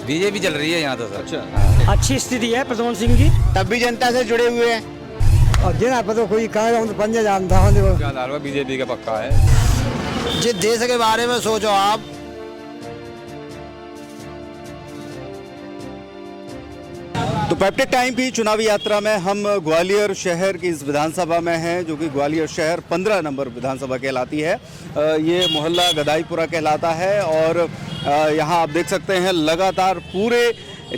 BJP चल रही है यहाँ तो सर। अच्छा, अच्छी स्थिति है प्रद्युम्न सिंह की। तब भी जनता से जुड़े हुए हैं। और जिन आप तो कोई कहा हम तो पंजे जानता हूँ। क्या दावा बीजेपी का पक्का है। जिस देश के बारे में सोचो आप। तो पेप्टिक टाइम की चुनावी यात्रा में हम ग्वालियर शहर की इस विधानसभा में हैं, जो कि ग्वालियर शहर 15 नंबर विधानसभा कहलाती है। ये मोहल्ला गदाईपुरा कहलाता है और यहाँ आप देख सकते हैं लगातार पूरे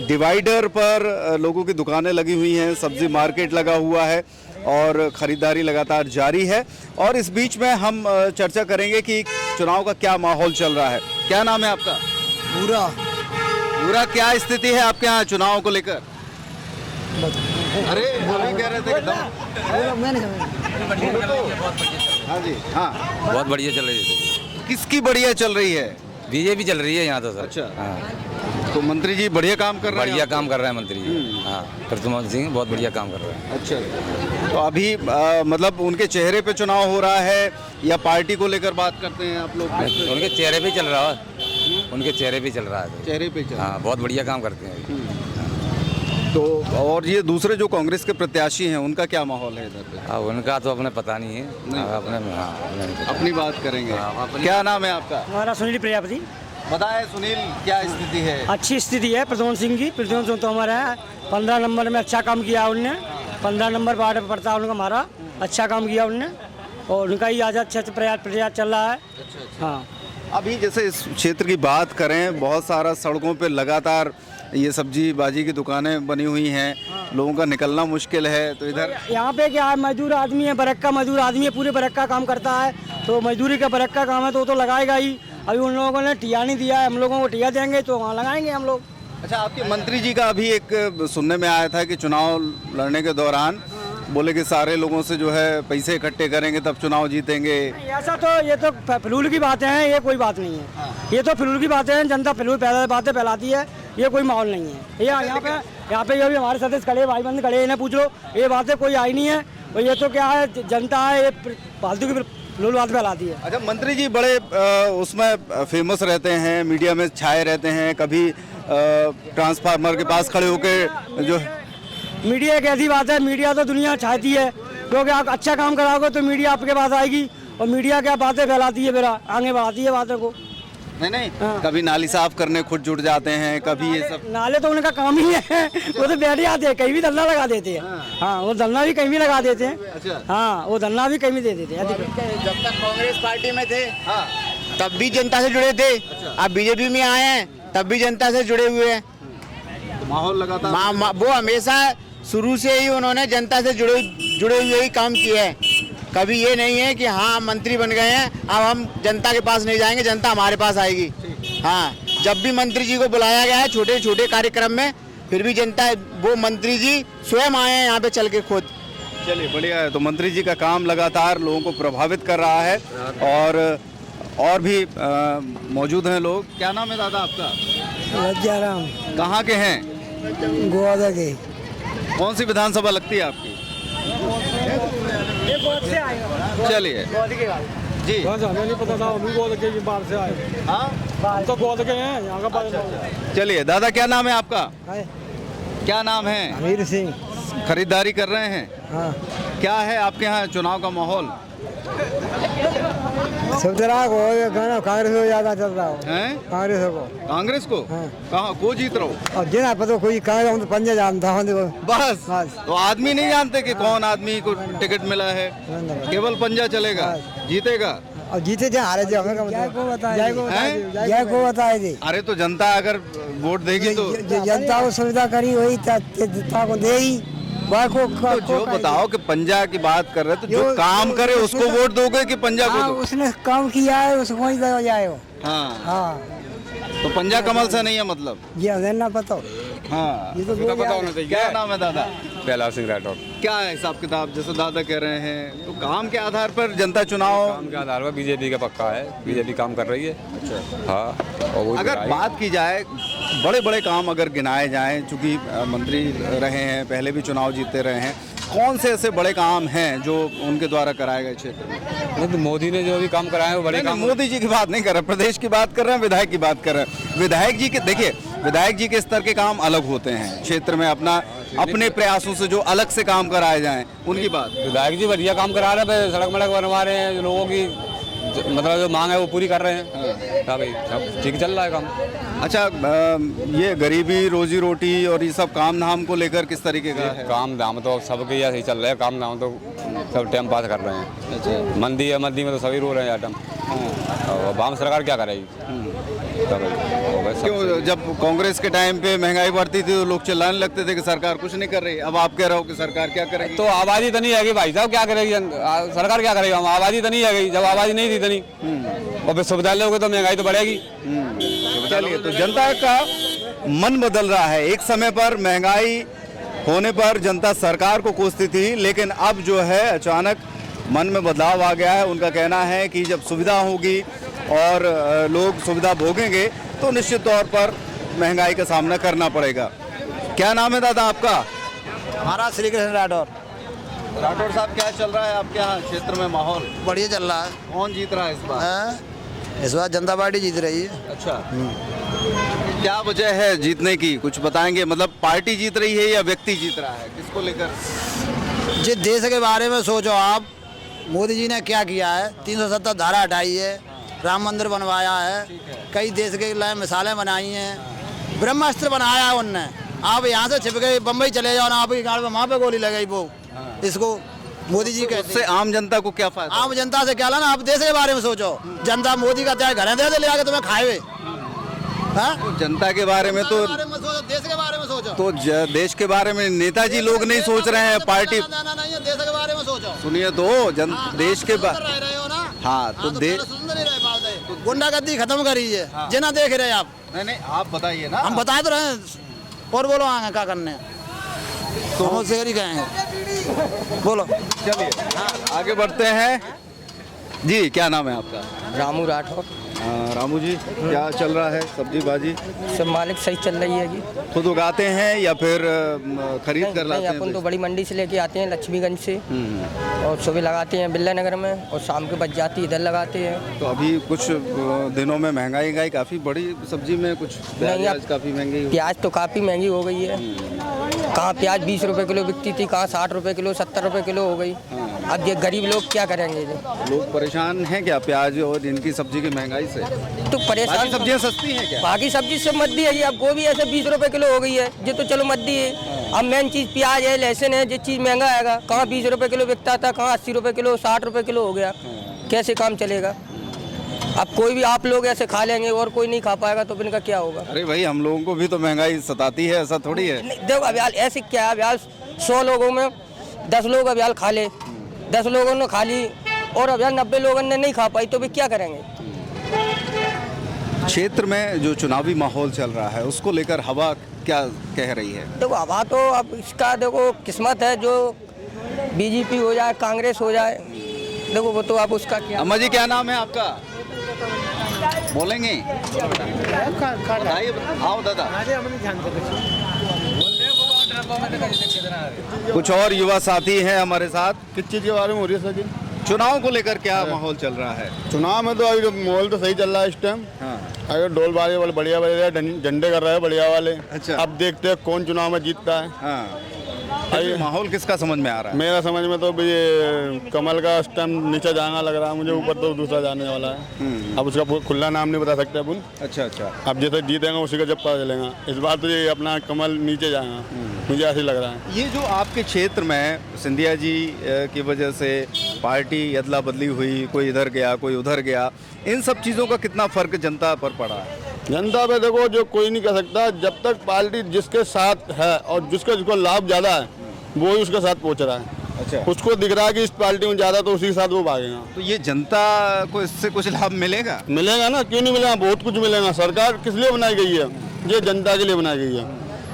डिवाइडर पर लोगों की दुकानें लगी हुई हैं, सब्जी मार्केट लगा हुआ है और ख़रीदारी लगातार जारी है। और इस बीच में हम चर्चा करेंगे कि चुनाव का क्या माहौल चल रहा है। क्या नाम है आपका? पूरा क्या स्थिति है आपके यहाँ चुनाव को लेकर? अरे अभी कह रहे थे कि हाँ जी, हाँ बहुत बढ़िया चल रही है। किसकी बढ़िया चल रही है? बीजेपी चल रही है यहाँ तो सर। अच्छा, हाँ, तो मंत्री जी बढ़िया काम कर रहे हैं? बढ़िया काम कर रहे हैं मंत्री जी। हाँ, प्रद्युम्न सिंह बहुत बढ़िया काम कर रहे हैं। अच्छा, तो अभी मतलब उनके चेहरे पे चुनाव हो रहा है या पार्टी को लेकर बात करते हैं आप लोग? उनके चेहरे पे चल रहा है, उनके चेहरे पे चल रहा है। चेहरे पे चल। हाँ, बहुत बढ़िया काम करते हैं। तो और ये दूसरे जो कांग्रेस के प्रत्याशी हैं उनका क्या माहौल है इधर पे? हाँ, उनका तो अपने पता नहीं है। अपने अपनी बात करेंगे। हाँ, क्या नाम है आपका? हमारा सुनील प्रजापति। बताएं सुनील, क्या स्थिति है? अच्छी स्थिति है प्रद्युम्न सिंह की। प्रद्युम्न सिंह तो हमारा है 15 नंबर में अच्छा काम किया उनने। 15 नंबर वार्ड पर पड़ता है उनका, हमारा अच्छा काम किया उनने और उनका ही आज अच्छा प्रयास चल रहा है। हाँ, अभी जैसे इस क्षेत्र की बात करें, बहुत सारा सड़कों पे लगातार ये सब्जी बाजी की दुकानें बनी हुई हैं, लोगों का निकलना मुश्किल है। तो इधर यहाँ पे क्या है, मजदूर आदमी है, बरक का मजदूर आदमी है, पूरे बरक का काम करता है, तो मजदूरी का बरक का काम है तो वो तो लगाएगा ही। अभी उन लोगों ने टिया नहीं दिया है, हम लोगों को टिया देंगे तो वहाँ लगाएंगे हम लोग। अच्छा, आपके मंत्री जी का अभी एक सुनने में आया था कि चुनाव लड़ने के दौरान बोले कि सारे लोगों से जो है पैसे इकट्ठे करेंगे तब चुनाव जीतेंगे। ऐसा तो ये तो फिलूल की बातें हैं, ये कोई बात नहीं है। ये तो फिलूल की बातें हैं, जनता फिलूल बातें फैलाती है, ये कोई माहौल नहीं है। ये यहाँ पे ये भी हमारे सदस्य खड़े, भाई बंद खड़े, इन्हें पूछ लो, ये बातें कोई आई नहीं है। और ये तो क्या है, जनता है ये फालतू की फिलूल बात फैलाती है। अच्छा, मंत्री जी बड़े उसमें फेमस रहते हैं, मीडिया में छाए रहते हैं, कभी ट्रांसफार्मर के पास खड़े होकर जो मीडिया एक ऐसी बात है, मीडिया तो दुनिया चाहती है, क्योंकि आप अच्छा काम कराओगे तो मीडिया आपके पास आएगी और मीडिया क्या बातें फैलाती है, मेरा आगे बढ़ाती है बातों को। नहीं, कभी नाली साफ करने खुद जुट जाते हैं, कभी ये सब। नाले तो उनका काम ही है, वो तो बैठ जाते हैं, कहीं भी धरना लगा देते हैं। हाँ, वो धरना भी कहीं भी लगा देते हैं। अच्छा, हाँ, वो धरना भी कहीं भी दे देते हैं। जब तक कांग्रेस पार्टी में थे तब भी जनता से जुड़े थे। अब बीजेपी में आए हैं तब भी जनता से जुड़े हुए हैं। माहौल लगातार वो हमेशा शुरू से ही उन्होंने जनता से जुड़े हुए ही काम किए हैं। कभी ये नहीं है कि हाँ मंत्री बन गए हैं अब हम जनता के पास नहीं जाएंगे, जनता हमारे पास आएगी। हाँ, जब भी मंत्री जी को बुलाया गया है छोटे छोटे कार्यक्रम में, फिर भी जनता, वो मंत्री जी स्वयं आए हैं यहाँ पे चल के खुद। चलिए बढ़िया है। तो मंत्री जी का काम लगातार लोगों को प्रभावित कर रहा है और भी मौजूद हैं लोग। क्या नाम है दादा आपका? लज्जाराम। कहाँ के हैं? गोवादा के। कौन सी विधानसभा लगती है आपकी? चलिए जी, हमें नहीं पता था, अभी गोवादा के बाहर से आए। हाँ, तो गोवादा के हैं यहाँ का। चलिए दादा, क्या नाम है आपका? क्या नाम है? अमीर सिंह। खरीदारी कर रहे हैं? हाँ, क्या है आपके यहाँ चुनाव का माहौल? सब तरह को कांग्रेस को ज्यादा चल रहा हो। कांग्रेस को? हाँ। कहाँ को जीत रहा हो? और जिन पता कोई कहा हम तो पंजे जानता हूँ। बस तो आदमी नहीं जानते कि कौन आदमी को टिकट मिला है, केवल पंजा चलेगा, जीतेगा। और जीते जाए हारे जाए हमें जय को बताए थे। अरे तो जनता अगर वोट देगी तो जनता को सुविधा करी वही जनता को दे ही। तो जो बताओ कि पंजा की बात कर रहे, तो जो काम करे उसको वोट दोगे कि पंजा को? उसने काम किया है उसको ही दिया जाए। हाँ, तो पंजा कमल से नहीं है मतलब? ये हमें ना पता। हाँ, ये तो पता होना चाहिए। क्या नाम है दादा? कैलाश सिंह राठौर। क्या है हिसाब किताब? जैसे दादा कह रहे हैं तो काम के आधार पर जनता चुनाव, काम के आधार पर बीजेपी का पक्का है, बीजेपी काम कर रही है। अच्छा, हाँ। और अगर बात की जाए बड़े बड़े काम अगर गिनाए जाएं, चूंकि मंत्री रहे हैं, पहले भी चुनाव जीतते रहे हैं, कौन से ऐसे बड़े काम हैं जो उनके द्वारा कराए गए क्षेत्र में? नहीं तो मोदी ने जो भी काम कराए हैं वो बड़े काम। मोदी जी की बात नहीं कर रहे, प्रदेश की बात कर रहे हैं, विधायक की बात कर रहे हैं। विधायक जी के देखिए, विधायक जी के स्तर के काम अलग होते हैं, क्षेत्र में अपने प्रयासों से जो अलग से काम कराए जाएं, उनकी बात। विधायक जी बढ़िया काम करा रहे हैं, सड़क मड़क बनवा रहे हैं, लोगों की मतलब जो मांग है वो पूरी कर रहे हैं। हाँ भाई, सब ठीक चल रहा है काम। अच्छा, ये गरीबी, रोजी रोटी और ये सब काम धाम को लेकर किस तरीके का है? काम धाम तो सबके ऐसे ही चल रहे हैं, काम धाम तो सब टाइम पास कर रहे हैं। अच्छा। मंदी है, मंदी में तो सभी रो रहे हैं आइटम। और वाम सरकार क्या करेगी? क्यों, जब कांग्रेस के टाइम पे महंगाई बढ़ती थी तो लोग चिल्लाने लगते थे कि सरकार कुछ नहीं कर रही, अब आप कह रहे हो कि सरकार क्या करेगी? तो आबादी तो नहीं है भाई साहब, क्या करेगी सरकार? क्या करेगी? हम आबादी तो नहीं है, जब आबादी नहीं थी तो नहीं, और फिर सुविधा लोगे तो महंगाई तो बढ़ेगी। चलिए, तो जनता का मन बदल रहा है। एक समय पर महंगाई होने पर जनता सरकार को कोसती थी, लेकिन अब जो है अचानक मन में बदलाव आ गया है। उनका कहना है कि जब सुविधा होगी और लोग सुविधा भोगेंगे तो निश्चित तौर पर महंगाई का सामना करना पड़ेगा। क्या नाम है दादा आपका? हमारा श्री कृष्ण राठौर। राठौर साहब, क्या चल रहा है आपके यहाँ क्षेत्र में माहौल? बढ़िया चल रहा है। कौन जीत रहा है इस बार? इस बार जनता पार्टी जीत रही है। अच्छा, क्या वजह है जीतने की, कुछ बताएंगे? मतलब पार्टी जीत रही है या व्यक्ति जीत रहा है, किसको लेकर? जिस देश के बारे में सोचो आप, मोदी जी ने क्या किया है? 370 धारा हटाई है, राम मंदिर बनवाया है, कई देश के लिए मिसालें बनाई हैं, ब्रह्मास्त्र बनाया है उनने। आप यहाँ से छिप गए बम्बई चले जाओ ना, आपकी गाड़ में वहाँ पे गोली लगाई वो। इसको मोदी जी कहते हैं। उससे आम जनता को क्या फायदा? आम जनता से क्या लाना? आप देश के बारे में सोचो। जनता मोदी का चाहे घर दे ले आके तुम्हें खाए। हाँ, जनता के बारे में तो देश के बारे में सोचो। तो देश के बारे में नेताजी लोग नहीं सोच रहे हैं, पार्टी। नहीं, देश के बारे में सोचो। सुनिए तो देश के बारे। हाँ, तो गुंडागर्दी खत्म करी है। जिना देख रहे आप? नहीं, आप बताइए ना। हम बता तो रहे हैं, और बोलो आगे क्या करने। तो हम शेर ही कहेंगे, बोलो। चलिए आगे बढ़ते हैं। जी, क्या नाम है आपका? रामू राठौर। रामू जी, क्या चल रहा है सब्जी बाजी? सब मालिक सही चल रही है जी। खुद उगाते हैं या फिर खरीद कर लाते नहीं, हैं? अपन तो बड़ी मंडी से लेके आते हैं, लक्ष्मीगंज से, और सुबह लगाते हैं बिल्ला नगर में, और शाम के बच जाती इधर लगाते हैं। तो अभी कुछ दिनों में महंगाई काफ़ी बड़ी, सब्जी में कुछ प्याज काफ़ी महंगी? प्याज तो काफ़ी महंगी हो गई है। कहाँ प्याज 20 रुपए किलो बिकती थी, कहाँ 60 रुपए किलो, 70 रुपए किलो हो गई। अब ये गरीब लोग क्या करेंगे? लोग परेशान हैं क्या प्याज और इनकी सब्जी की महंगाई से? तो परेशान। सब्जियां सस्ती हैं क्या? बाकी सब्जी सब मद्दी है जी। अब गोभी ऐसे 20 रुपए किलो हो गई है, ये तो चलो मद्दी है। अब मेन चीज़ प्याज है, लहसुन है, जो चीज़ महंगा आएगा। कहाँ 20 रुपए किलो बिकता था, कहाँ 80 रुपए किलो, 60 रुपए किलो हो गया। कैसे काम चलेगा? अब कोई भी आप लोग ऐसे खा लेंगे और कोई नहीं खा पाएगा तो इनका क्या होगा? अरे भाई, हम लोगों को भी तो महंगाई सताती है, ऐसा थोड़ी है। देखो अभ्याल ऐसे क्या है, अभ्याल 100 लोगों में 10 लोग अभ्याल खा ले, 10 लोगों ने खा ली और अभ्याल 90 लोगों ने नहीं खा पाई, तो भी क्या करेंगे? क्षेत्र में जो चुनावी माहौल चल रहा है उसको लेकर हवा क्या कह रही है? देखो हवा तो अब इसका देखो किस्मत है, जो बीजेपी हो जाए, कांग्रेस हो जाए, देखो वो तो आप उसका क्या। अम्मा जी, क्या नाम है आपका? बोलेंगे? बताइए, आओ दादा। कुछ और युवा साथी हैं हमारे साथ। किस चीज़ के बारे में हो रही है सर जी? चुनाव को लेकर क्या माहौल चल रहा है? चुनाव में तो अभी माहौल तो सही चल रहा है इस टाइम। हाँ। अगर ढोल बाजे वाले बढ़िया झंडे कर रहे हैं बढ़िया वाले। अच्छा। अब देखते हैं कौन चुनाव में जीतता है। हाँ। अभी माहौल किसका समझ में आ रहा है? मेरा समझ में तो ये कमल का इस टाइम नीचे जाना लग रहा है मुझे, ऊपर तो दूसरा जाने वाला है। अब उसका खुला नाम नहीं बता सकते अपन। अच्छा अच्छा। अब जैसे जीतेंगे उसी का जब पता चलेगा। इस बार तो ये अपना कमल नीचे जाएगा, मुझे ऐसे लग रहा है। ये जो आपके क्षेत्र में सिंधिया जी की वजह से पार्टी अदला बदली हुई, कोई इधर गया कोई उधर गया, इन सब चीज़ों का कितना फर्क जनता पर पड़ा है? जनता पे देखो, जो कोई नहीं कह सकता, जब तक पार्टी जिसके साथ है और जिसको लाभ ज़्यादा है वो ही उसके साथ पहुंच रहा है। अच्छा। उसको दिख रहा है कि इस पार्टी में ज़्यादा, तो उसी के साथ वो भागेगा। तो ये जनता को इससे कुछ लाभ मिलेगा? मिलेगा ना, क्यों नहीं मिलेगा? बहुत कुछ मिलेगा। सरकार किस लिए बनाई गई है? ये जनता के लिए बनाई गई है।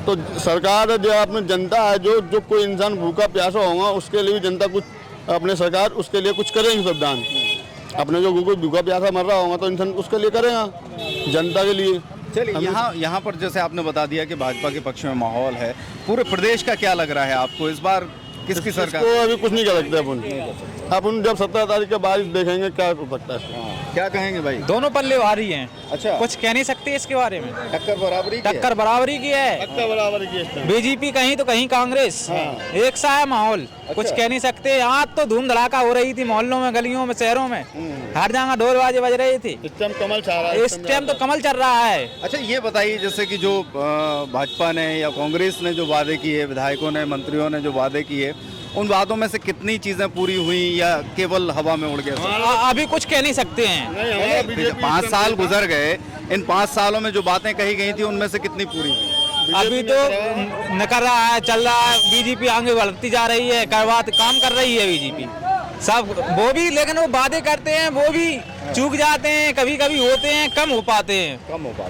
तो सरकार जो अपने जनता है, जो कोई इंसान भूखा प्यासा होगा उसके लिए जनता कुछ, अपने सरकार उसके लिए कुछ करेंगे सुविधान। अपने जो भूखा प्यासा मर रहा होगा तो इंसान उसके लिए करेगा, जनता के लिए। चलिए, यहाँ पर जैसे आपने बता दिया कि भाजपा के पक्ष में माहौल है, पूरे प्रदेश का क्या लग रहा है आपको इस बार किसकी सरकार? तो अभी कुछ नहीं कह सकते अपन। अपन जब 17 तारीख के बाद देखेंगे क्या हो सकता है। क्या कहेंगे भाई? दोनों पल्ले भारी हैं। अच्छा, कुछ कह नहीं सकते इसके बारे में। टक्कर बराबरी की है? टक्कर बराबरी की है। टक्कर बराबर की है। बीजेपी कहीं तो कहीं कांग्रेस, एक सा है माहौल। कुछ कह नहीं सकते। यहाँ तो धूम धड़ाका हो रही थी मोहल्लों में, गलियों में, शहरों में, हर जगह ढोल बाजे बज रही थी। इस टाइम कमल छा रहा है। इस टाइम तो कमल चल रहा है। अच्छा, ये बताइए जैसे कि जो भाजपा ने या कांग्रेस ने जो वादे किए, विधायकों ने, मंत्रियों ने जो वादे किए, उन वादों में से कितनी चीजें पूरी हुई या केवल हवा में उड़ गया? अभी कुछ कह नहीं सकते हैं। 5 साल गुजर गए, इन 5 सालों में जो बातें कही गई थी उनमें से कितनी पूरी हुई? अभी तो निकल रहा है, चल रहा है। बीजेपी आगे बढ़ती जा रही है, काम कर रही है बीजेपी सब। वो भी, लेकिन वो वादे करते हैं, वो भी चूक जाते हैं, कभी कभी होते हैं, कम हो पाते हैं।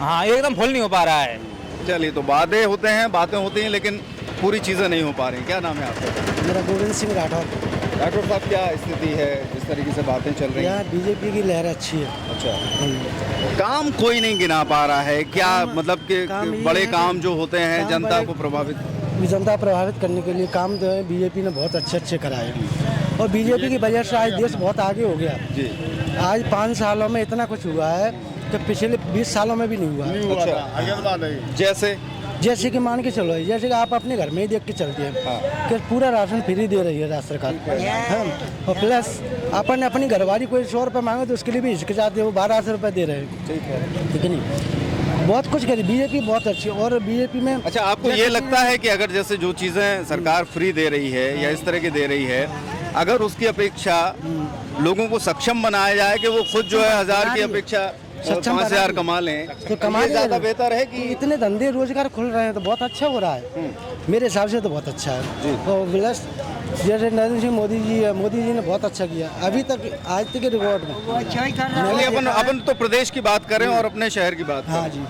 हाँ, एकदम फुल नहीं हो पा रहा है। चलिए, तो वादे होते हैं, बातें होती हैं, लेकिन पूरी चीजें नहीं हो पा रही। क्या नाम है आपका? मेरा गोविंद सिंह राठौर। डॉक्टर साहब, क्या स्थिति है जिस तरीके से बातें चल रही हैं? बीजेपी की लहर अच्छी है। अच्छा, काम कोई नहीं गिना पा रहा है क्या? मतलब कि बड़े काम जो होते हैं जनता को प्रभावित करने के लिए काम जो है बीजेपी ने बहुत अच्छे कराए हैं, और बीजेपी की वजह से आज देश बहुत आगे हो गया जी। आज 5 सालों में इतना कुछ हुआ है कि पिछले 20 सालों में भी नहीं हुआ। अच्छा, जैसे कि मान के चलो, जैसे कि आप अपने घर में ही देख के चलते हैं कि पूरा राशन फ्री दे रही है राज्य सरकार। हाँ, और प्लस अपन अपनी घरवाली कोई 100 रुपये मांगे तो उसके लिए भी हिचकिचाते हैं, वो 1200 रुपये दे रहे हैं। ठीक है नहीं, बहुत कुछ करी बीजेपी, बहुत अच्छी। और बीजेपी में अच्छा, आपको ये लगता है कि अगर जैसे जो चीज़ें सरकार फ्री दे रही है या इस तरह की दे रही है, अगर उसकी अपेक्षा लोगों को सक्षम बनाया जाए कि वो खुद जो है 1000 की अपेक्षा 5000 कमा लें, तो कमा ज़्यादा बेहतर है कि इतने धंधे रोजगार खुल रहे हैं तो बहुत अच्छा हो रहा है। मेरे हिसाब से तो बहुत अच्छा है। तो प्लस जैसे नरेंद्र सिंह मोदी जी ने बहुत अच्छा किया अभी तक, आज तक के रिकॉर्ड में। अपन तो प्रदेश की बात करें और अपने शहर की बात करें। हाँ जी,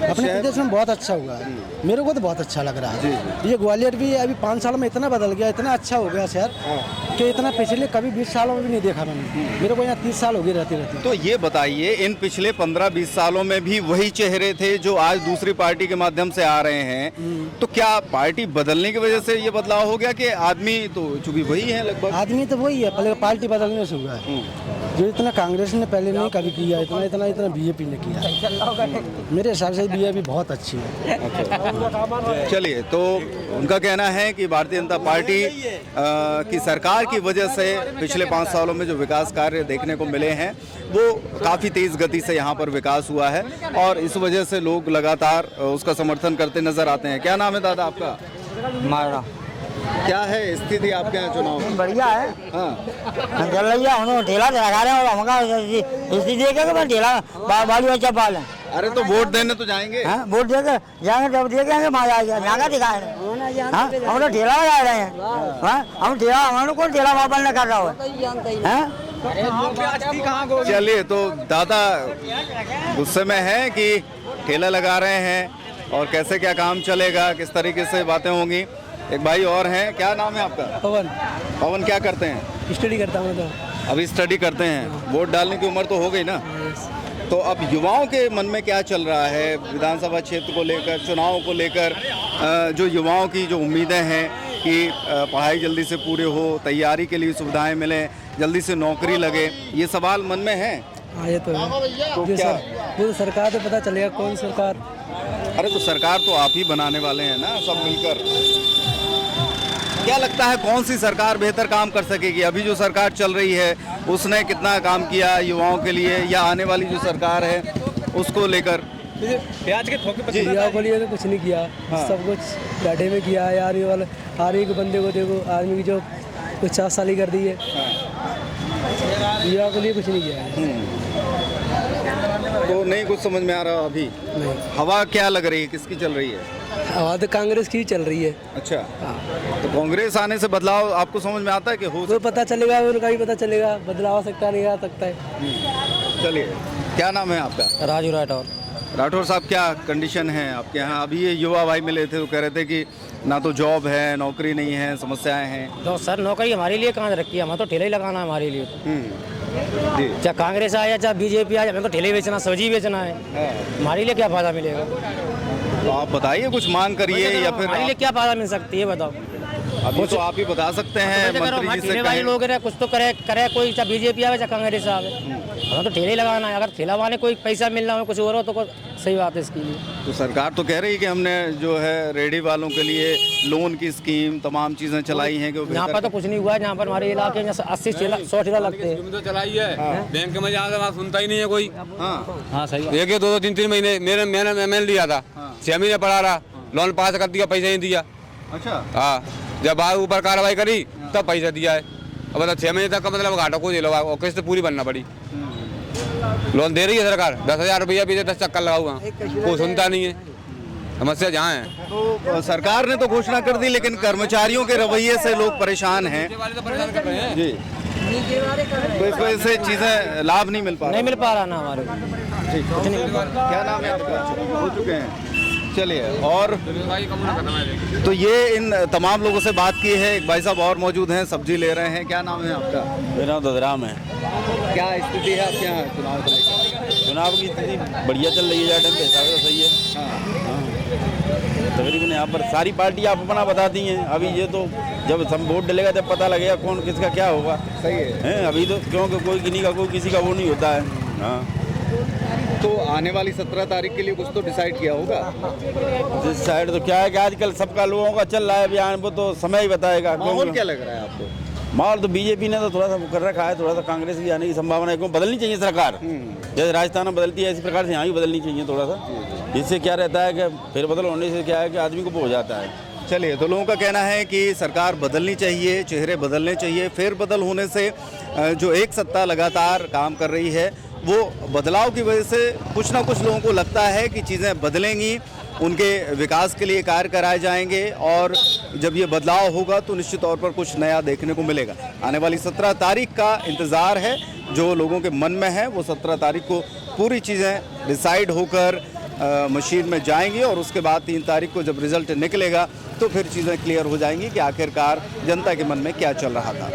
अपने प्रदेश में बहुत अच्छा हुआ है। मेरे को तो बहुत अच्छा लग रहा है। ये ग्वालियर भी अभी 5 साल में इतना बदल गया, इतना अच्छा हो गया शहर कि इतना पिछले कभी 20 सालों में भी नहीं देखा मैंने। मेरे को यहाँ 30 साल हो गए रहती। तो ये बताइए, इन पिछले 15-20 सालों में भी वही चेहरे थे जो आज दूसरी पार्टी के माध्यम से आ रहे हैं, तो क्या पार्टी बदलने की वजह से ये बदलाव हो गया कि आदमी तो चूंकि वही है लगभग? आदमी तो वही है, पहले पार्टी बदलने से हुआ है। जो इतना कांग्रेस ने पहले नहीं कभी किया, इतना बीजेपी ने किया। मेरे हिसाब से बीजेपी बहुत अच्छी है। चलिए, तो उनका कहना है कि भारतीय जनता पार्टी की सरकार की वजह से पिछले 5 सालों में जो विकास कार्य देखने को मिले हैं वो काफ़ी तेज़ गति से यहाँ पर विकास हुआ है, और इस वजह से लोग लगातार उसका समर्थन करते नजर आते हैं। क्या नाम है दादा आपका? मारा। क्या है स्थिति आपके यहाँ चुनाव? बढ़िया है। हाँ, चल रही है, हम ठेला लगा रहे हैं और हमका स्थिति देखेगा मैं ठेला बालू अच्छा पाल है। अरे तो वोट देने तो जाएंगे? हाँ, वोट देकर जाएंगे, जब देखेंगे महंगा दिखाए। हाँ, हम तो ठेला लगा रहे हैं। हाँ, हम ठेला, हमारे कौन ठेला वापस न कर रहा है। चलिए, तो दादा गुस्से में है कि ठेला लगा रहे हैं और कैसे क्या काम चलेगा, किस तरीके से बातें होंगी। एक भाई और हैं, क्या नाम है आपका? पवन। पवन, क्या करते हैं? स्टडी करता हूँ। तो अभी स्टडी करते हैं। वोट डालने की उम्र तो हो गई ना, तो अब युवाओं के मन में क्या चल रहा है विधानसभा क्षेत्र को लेकर, चुनाव को लेकर? जो युवाओं की जो उम्मीदें हैं कि पढ़ाई जल्दी से पूरे हो, तैयारी के लिए सुविधाएं मिलें, जल्दी से नौकरी लगे, ये सवाल मन में है। हाँ, ये तो है। तो क्या वो सरकार तो पता चलेगा कौन सरकार। अरे तो सरकार तो आप ही बनाने वाले हैं ना, सब मिलकर। क्या लगता है कौन सी सरकार बेहतर काम कर सकेगी? अभी जो सरकार चल रही है उसने कितना काम किया युवाओं के लिए, या आने वाली जो सरकार है उसको लेकर? प्याज के थोके युवाओं के लिए तो कुछ नहीं किया। हाँ। सब कुछ घाटे में किया है यार। ये वाला हर एक बंदे को देखो, आदमी की जो 50 साल ही कर दी है। युवा के लिए कुछ नहीं किया है। तो नहीं कुछ समझ में आ रहा अभी? नहीं। हवा क्या लग रही है, किसकी चल रही है? हवा तो कांग्रेस की चल रही है। अच्छा। तो कांग्रेस आने से बदलाव आपको समझ में आता है कि हो? वो पता चलेगा, उनका भी पता चलेगा, बदलाव आ सकता नहीं आ सकता है। चलिए, क्या नाम है आपका? राजू राठौर। राठौर साहब, क्या कंडीशन है आपके यहाँ? अभी ये युवा भाई मिले थे तो कह रहे थे कि ना तो जॉब है, नौकरी नहीं है, समस्याएं हैं। तो सर नौकरी हमारे लिए कहाँ रखी है? हमें तो ठेला ही लगाना है हमारे लिए। जी। चाहे कांग्रेस आए या चाहे बीजेपी आए, हमें तो ठेले बेचना, सब्जी बेचना है। हमारे लिए क्या फायदा मिलेगा? तो आप बताइए, कुछ मांग करिए या फिर हमारे लिए क्या फायदा मिल सकती है बताओ? अभी तो आप ही बता सकते हैं मंत्री जी से भाई कहें। लोग रहे कुछ तो करे करे, कोई चाहे बीजेपी आवे चाहे कांग्रेस आवे, हमें तो ठेले ही लगाना है। अगर ठेला वाले कोई पैसा मिलना हो कुछ और हो तो सही बात है इसके लिए। तो सरकार तो कह रही है कि हमने जो है रेहड़ी वालों के लिए लोन की स्कीम तमाम चीजें चलाई हैं। यहाँ पर तो कुछ नहीं हुआ है। यहाँ पर हमारे इलाके में 80-100 ठेला लगते हैं। तो चलाई है बैंक में, जहाँ से वहाँ सुनता ही नहीं है कोई। हाँ सही। एक 2-3 महीने मैंने लिया था, 6 महीने पड़ा रहा, लोन पास कर दिया, पैसा नहीं दिया। अच्छा। हाँ, जब बाद ऊपर कार्रवाई करी तब पैसा दिया है। अब मतलब 6 महीने तक का मतलब घाटा को झेलो और किस्त पूरी बनना पड़ी। लोन दे रही है सरकार, 10,000 रुपया भी 10 चक्कर लगा हुआ, कोई सुनता नहीं है। समस्या जहाँ है तो सरकार ने तो घोषणा कर दी, लेकिन कर्मचारियों के रवैये से लोग परेशान हैं जी। तो इस वजह से चीजें लाभ नहीं मिल पा रहा। नहीं मिल पा रहा ना हमारे। क्या नाम है आपका? हो चुके हैं, चलिए। और तो ये इन तमाम लोगों से बात की है। एक भाई साहब और मौजूद हैं, सब्जी ले रहे हैं। क्या नाम है आपका? मेरा नाम ददराम है। क्या स्थिति है आपके यहाँ चुनाव को लेकर? चुनाव की स्थिति बढ़िया चल रही है, टाइम पे हिसाब से सही है। तकरीबन यहाँ पर सारी पार्टी आप अपना बताती हैं। अभी ये तो जब सब वोट डलेगा तब पता लगेगा कौन किसका क्या होगा। सही है। अभी तो क्योंकि कोई किसी का कोई किसी का वो नहीं होता है। हाँ, तो आने वाली 17 तारीख के लिए कुछ तो डिसाइड किया होगा? जिस साइड तो क्या है कि आजकल सबका लोगों का चल रहा है बयान, वो तो समय ही बताएगा। माहौल क्या लग रहा है आपको? माहौल तो बीजेपी ने तो थोड़ा सा कर रखा है, थोड़ा सा कांग्रेस की आने की संभावना है। क्यों बदलनी चाहिए सरकार, जैसे राजस्थान में बदलती है इसी प्रकार से यहाँ भी बदलनी चाहिए थोड़ा सा। इससे क्या रहता है कि फिर बदल होने से क्या है कि आदमी को वो हो जाता है। चलिए, तो लोगों का कहना है कि सरकार बदलनी चाहिए, चेहरे बदलने चाहिए। फेर बदल होने से जो एक सत्ता लगातार काम कर रही है, वो बदलाव की वजह से कुछ ना कुछ लोगों को लगता है कि चीज़ें बदलेंगी, उनके विकास के लिए कार्य कराए जाएंगे, और जब ये बदलाव होगा तो निश्चित तौर पर कुछ नया देखने को मिलेगा। आने वाली 17 तारीख का इंतज़ार है। जो लोगों के मन में है वो 17 तारीख को पूरी चीज़ें डिसाइड होकर मशीन में जाएंगी, और उसके बाद 3 तारीख को जब रिजल्ट निकलेगा तो फिर चीज़ें क्लियर हो जाएंगी कि आखिरकार जनता के मन में क्या चल रहा था।